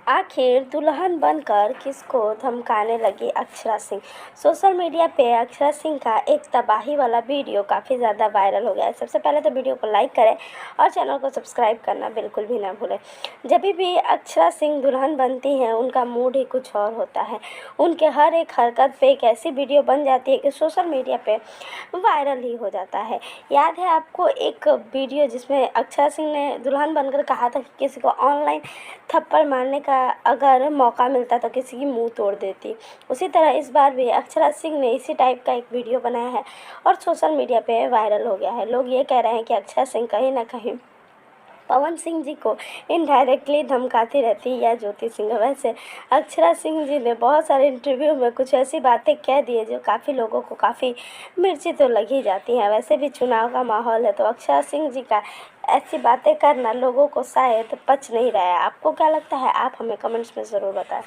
आखिर दुल्हन बनकर किसको धमकाने लगी अक्षरा सिंह। सोशल मीडिया पे अक्षरा सिंह का एक तबाही वाला वीडियो काफ़ी ज़्यादा वायरल हो गया है। सबसे पहले तो वीडियो को लाइक करें और चैनल को सब्सक्राइब करना बिल्कुल भी ना भूलें। जब भी अक्षरा सिंह दुल्हन बनती हैं उनका मूड ही कुछ और होता है। उनके हर एक हरकत पे एक ऐसी वीडियो बन जाती है कि सोशल मीडिया पे वायरल ही हो जाता है। याद है आपको एक वीडियो जिसमें अक्षरा सिंह ने दुल्हन बनकर कहा था कि किसी को ऑनलाइन थप्पड़ मारने का अगर मौका मिलता तो किसी की मुंह तोड़ देती। उसी तरह इस बार भी अक्षरा सिंह ने इसी टाइप का एक वीडियो बनाया है और सोशल मीडिया पे वायरल हो गया है। लोग ये कह रहे हैं कि अक्षरा सिंह कहीं ना कहीं पवन सिंह जी को इनडायरेक्टली धमकाती रहती है या ज्योति सिंह। वैसे अक्षरा सिंह जी ने बहुत सारे इंटरव्यू में कुछ ऐसी बातें कह दी है जो काफ़ी लोगों को काफ़ी मिर्ची तो लगी जाती हैं। वैसे भी चुनाव का माहौल है तो अक्षरा सिंह जी का ऐसी बातें करना लोगों को शायद पच नहीं रहा है। आपको क्या लगता है, आप हमें कमेंट्स में ज़रूर बताएं।